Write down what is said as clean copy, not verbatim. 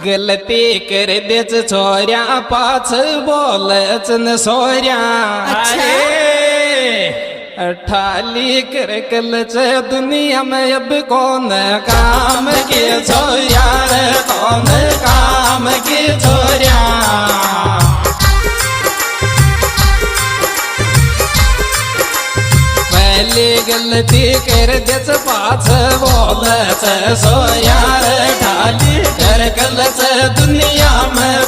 गलती कर देच छोऱ्या पाच बोलच न सोऱ्या ठाली कर कलच दुनिया में अब कौन काम के छोऱ्या रे कौन काम के छोऱ्या पहली गलती कर देच पाच बोलच सोऱ्या रे ठाली कर कलच दुनिया में